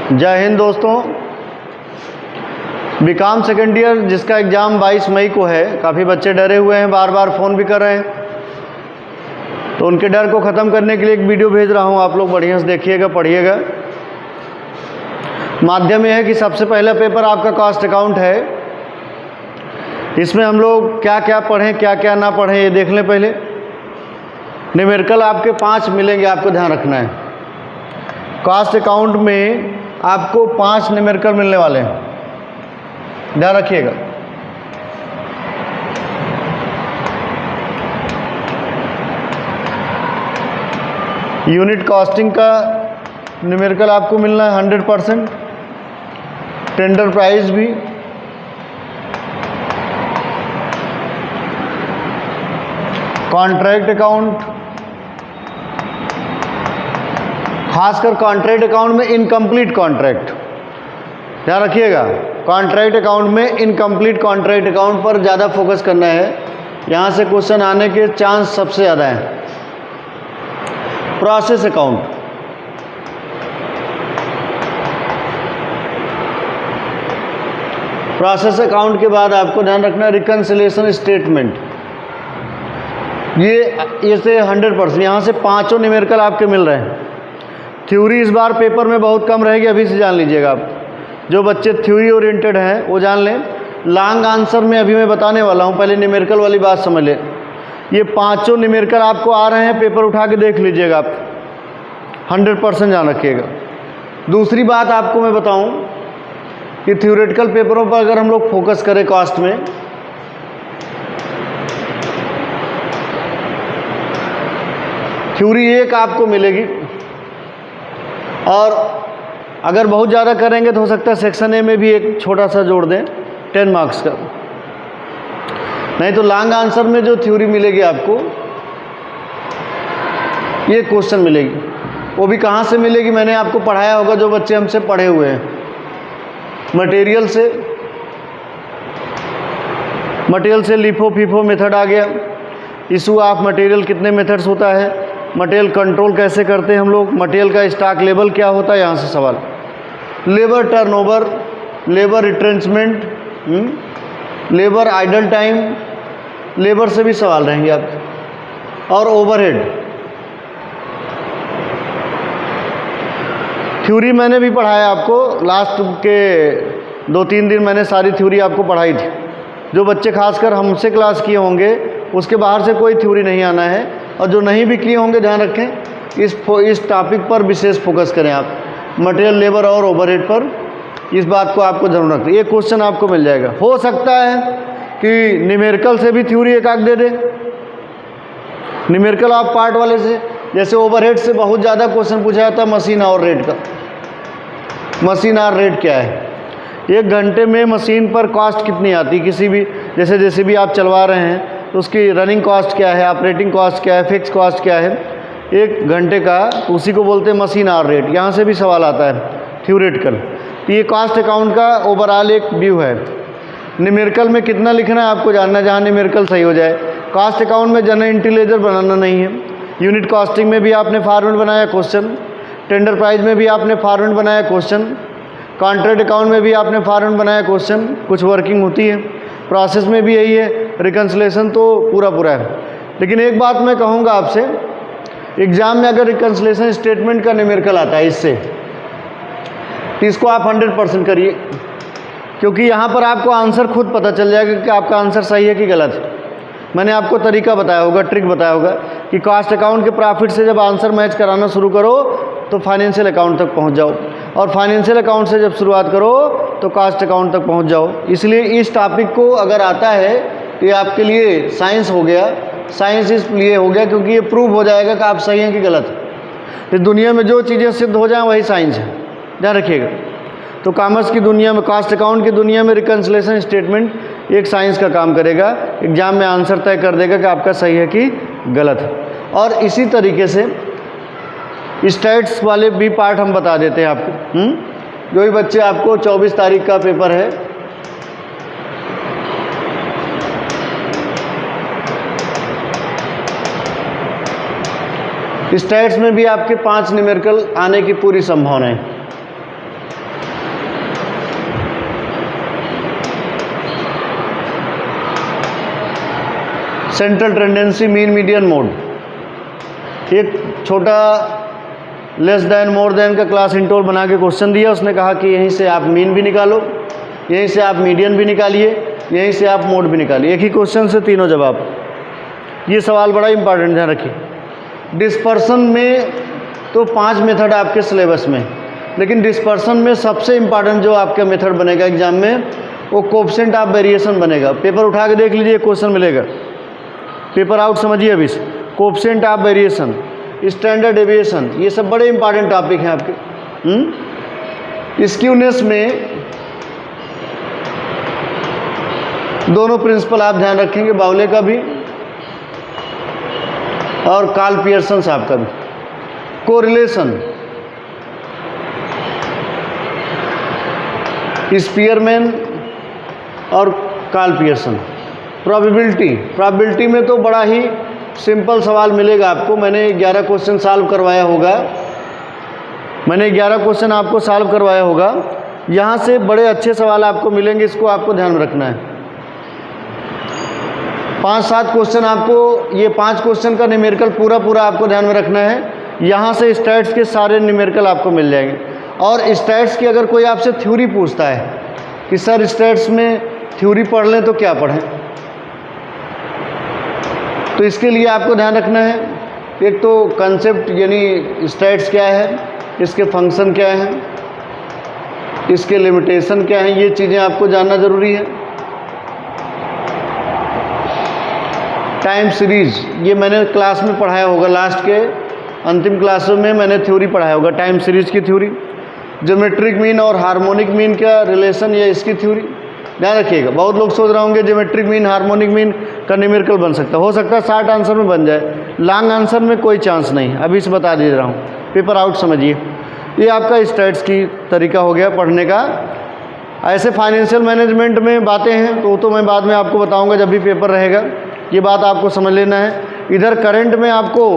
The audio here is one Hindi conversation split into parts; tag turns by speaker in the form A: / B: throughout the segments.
A: जय हिंद दोस्तों। बीकॉम सेकेंड ईयर जिसका एग्ज़ाम 22 मई को है, काफ़ी बच्चे डरे हुए हैं, बार बार फ़ोन भी कर रहे हैं, तो उनके डर को ख़त्म करने के लिए एक वीडियो भेज रहा हूं। आप लोग बढ़िया से देखिएगा, पढ़िएगा। माध्यम यह है कि सबसे पहला पेपर आपका कॉस्ट अकाउंट है। इसमें हम लोग क्या क्या पढ़ें, क्या क्या ना पढ़ें, ये देख लें पहले। न्यूमेरिकल आपके 5 मिलेंगे, आपको ध्यान रखना है। कॉस्ट अकाउंट में आपको 5 न्यूमेरिकल मिलने वाले हैं, ध्यान रखिएगा। यूनिट कॉस्टिंग का न्यूमेरिकल आपको मिलना है 100%। टेंडर प्राइस भी, कॉन्ट्रैक्ट अकाउंट, खासकर कॉन्ट्रैक्ट अकाउंट में इनकम्प्लीट कॉन्ट्रैक्ट, ध्यान रखिएगा। कॉन्ट्रैक्ट अकाउंट में इनकम्प्लीट कॉन्ट्रैक्ट अकाउंट पर ज़्यादा फोकस करना है, यहाँ से क्वेश्चन आने के चांस सबसे ज़्यादा हैं। प्रोसेस अकाउंट, प्रोसेस अकाउंट के बाद आपको ध्यान रखना है रिकन्सिलिएशन स्टेटमेंट। ये से 100%, यहाँ से 5 न्यूमेरिकल आपके मिल रहे हैं। थ्योरी इस बार पेपर में बहुत कम रहेगी, अभी से जान लीजिएगा आप। जो बच्चे थ्योरी ओरिएंटेड हैं वो जान लें। लॉन्ग आंसर में अभी मैं बताने वाला हूँ, पहले न्यूमेरिकल वाली बात समझ लें। ये 5 न्यूमेरिकल आपको आ रहे हैं, पेपर उठा के देख लीजिएगा आप, 100% ध्यान रखिएगा। दूसरी बात आपको मैं बताऊँ कि थ्योरेटिकल पेपरों पर अगर हम लोग फोकस करें कॉस्ट में, थ्योरी 1 आपको मिलेगी, और अगर बहुत ज़्यादा करेंगे तो हो सकता है सेक्शन ए में भी एक छोटा सा जोड़ दें 10 मार्क्स का। नहीं तो लॉन्ग आंसर में जो थ्योरी मिलेगी आपको, ये क्वेश्चन मिलेगी, वो भी कहाँ से मिलेगी मैंने आपको पढ़ाया होगा, जो बच्चे हमसे पढ़े हुए हैं। मटेरियल से लिफो फीफो मेथड आ गया। इशू ऑफ मटेरियल कितने मेथड्स होता है, मटेरियल कंट्रोल कैसे करते हैं हम लोग, मटेरियल का स्टॉक लेवल क्या होता है, यहाँ से सवाल। Labour turnover, labour retrenchment, labour idle time, labour से भी सवाल रहेंगे आप, और ओवरहेड। थ्योरी मैंने भी पढ़ाया आपको, लास्ट के 2-3 दिन मैंने सारी थ्योरी आपको पढ़ाई थी। जो बच्चे खासकर हमसे क्लास किए होंगे उसके बाहर से कोई थ्योरी नहीं आना है, और जो नहीं भी किए होंगे ध्यान रखें इस टॉपिक पर विशेष फोकस करें आप, मटेरियल, लेबर और ओवरहेड पर। इस बात को आपको जरूर रखना। ये क्वेश्चन आपको मिल जाएगा। हो सकता है कि न्यूमेरिकल से भी थ्योरी एक आध दे दे, न्यूमेरिकल ऑफ पार्ट वाले से। जैसे ओवरहेड से बहुत ज़्यादा क्वेश्चन पूछा जाता है मशीन आवर रेट का। मशीन आवर रेट क्या है, 1 घंटे में मशीन पर कॉस्ट कितनी आती है, किसी भी जैसे भी आप चलवा रहे हैं तो उसकी रनिंग कॉस्ट क्या है, ऑपरेटिंग कॉस्ट क्या है, फिक्स कॉस्ट क्या है 1 घंटे का, तो उसी को बोलते हैं मशीन आवर रेट। यहाँ से भी सवाल आता है थ्योरेटिकल। तो ये कॉस्ट अकाउंट का ओवरऑल एक व्यू है। न्यूमेरिकल में कितना लिखना है आपको जानना है, जहाँ न्यूमेरिकल सही हो जाए। कॉस्ट अकाउंट में जनरल इंटीलेजर बनाना नहीं है। यूनिट कॉस्टिंग में भी आपने फॉर्मेट बनाया क्वेश्चन, टेंडर प्राइस में भी आपने फॉर्मेट बनाया क्वेश्चन, कॉन्ट्रैक्ट अकाउंट में भी आपने फॉर्मेट बनाया क्वेश्चन, कुछ वर्किंग होती है। प्रोसेस में भी यही है, रिकन्सिलेशन तो पूरा है। लेकिन एक बात मैं कहूँगा आपसे, एग्ज़ाम में अगर रिकन्सिलेशन स्टेटमेंट का न्यूमेरिकल आता है इससे, तो इसको आप 100% करिए, क्योंकि यहाँ पर आपको आंसर खुद पता चल जाएगा कि आपका आंसर सही है कि गलत है। मैंने आपको तरीका बताया होगा, ट्रिक बताया होगा कि कॉस्ट अकाउंट के प्रॉफिट से जब आंसर मैच कराना शुरू करो तो फाइनेंशियल अकाउंट तक पहुँच जाओ, और फाइनेंशियल अकाउंट से जब शुरुआत करो तो कॉस्ट अकाउंट तक पहुँच जाओ। इसलिए इस टॉपिक को अगर आता है तो ये आपके लिए साइंस हो गया। साइंस इसलिए हो गया क्योंकि ये प्रूव हो जाएगा कि आप सही हैं कि गलत है। इस दुनिया में जो चीज़ें सिद्ध हो जाएं वही साइंस है, ध्यान रखिएगा। तो कॉमर्स की दुनिया में, कॉस्ट अकाउंट की दुनिया में रिकन्सिलेशन स्टेटमेंट एक साइंस का काम करेगा। एग्जाम में आंसर तय कर देगा कि आपका सही है कि गलत है। और इसी तरीके से स्टैट्स वाले भी पार्ट हम बता देते हैं आपको। जो भी बच्चे, आपको 24 तारीख का पेपर है, स्टैट्स में भी आपके 5 न्यूमेरिकल आने की पूरी संभावना है। Central tendency, mean, median, mode. एक छोटा लेस दैन मोर देन का क्लास इंटरवल बना के क्वेश्चन दिया, उसने कहा कि यहीं से आप मीन भी निकालो, यहीं से आप मीडियन भी निकालिए, यहीं से आप मोड भी निकालिए। एक ही क्वेश्चन से तीनों जवाब। ये सवाल बड़ा इंपॉर्टेंट, ध्यान रखिए। डिस्पर्सन में तो 5 मेथड आपके सिलेबस में, लेकिन डिस्पर्सन में सबसे इंपॉर्टेंट जो आपका मेथड बनेगा एग्जाम में, वो कोएफिशिएंट ऑफ वेरिएशन बनेगा। पेपर उठा के देख लीजिए, क्वेश्चन मिलेगा, पेपर आउट समझिए अभी से। Coefficient of variation, standard deviation, ये सब बड़े इंपॉर्टेंट टॉपिक हैं आपके। स्क्यूनेस में दोनों प्रिंसिपल आप ध्यान रखेंगे, बाउले का भी और कार्ल पियर्सन साहब का भी। कोरिलेशन, स्पीयरमैन और कार्ल पियर्सन। प्रोबेबिलिटी में तो बड़ा ही सिंपल सवाल मिलेगा आपको। मैंने 11 क्वेश्चन सॉल्व करवाया होगा, मैंने 11 क्वेश्चन आपको सॉल्व करवाया होगा। यहाँ से बड़े अच्छे सवाल आपको मिलेंगे, इसको आपको ध्यान में रखना है। 5-7 क्वेश्चन आपको, ये 5 क्वेश्चन का न्यूमेरिकल पूरा आपको ध्यान में रखना है। यहाँ से स्टैट्स के सारे न्यूमेरिकल आपको मिल जाएंगे। और स्टैट्स की अगर कोई आपसे थ्योरी पूछता है कि सर स्टैट्स में थ्योरी पढ़ लें तो क्या पढ़ें, तो इसके लिए आपको ध्यान रखना है, एक तो कंसेप्ट यानी स्टैट्स क्या है, इसके फंक्शन क्या हैं, इसके लिमिटेशन क्या हैं, ये चीज़ें आपको जानना ज़रूरी है। टाइम सीरीज़, ये मैंने क्लास में पढ़ाया होगा, लास्ट के अंतिम क्लासों में मैंने थ्योरी पढ़ाया होगा, टाइम सीरीज़ की थ्योरी। ज्योमेट्रिक मीन और हार्मोनिक मीन का रिलेशन, ये इसकी थ्योरी ध्यान रखिएगा। बहुत लोग सोच रहे होंगे ज्योमेट्रिक मीन हार्मोनिक मीन का न्यूमेरिकल बन सकता हो सकता है शॉर्ट आंसर में बन जाए, लॉन्ग आंसर में कोई चांस नहीं, अभी से बता दे रहा हूँ, पेपर आउट समझिए। ये आपका स्टैट्स की तरीका हो गया पढ़ने का। ऐसे फाइनेंशियल मैनेजमेंट में बातें हैं तो मैं बाद में आपको बताऊँगा जब भी पेपर रहेगा, ये बात आपको समझ लेना है। इधर करंट में आपको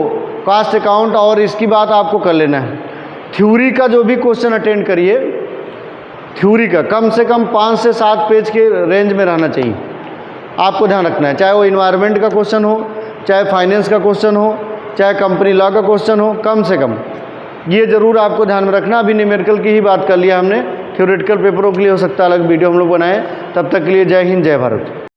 A: कॉस्ट अकाउंट और इसकी बात आपको कर लेना है। थ्योरी का जो भी क्वेश्चन अटेंड करिए, थ्योरी का कम से कम 5 से 7 पेज के रेंज में रहना चाहिए, आपको ध्यान रखना है। चाहे वो इन्वायरमेंट का क्वेश्चन हो, चाहे फाइनेंस का क्वेश्चन हो, चाहे कंपनी लॉ का क्वेश्चन हो, कम से कम ये ज़रूर आपको ध्यान में रखना। अभी न्यूमेरिकल की ही बात कर लिया हमने, थ्योरेटिकल पेपरों के लिए हो सकता है अलग वीडियो हम लोग बनाएं। तब तक के लिए जय हिंद, जय भारत।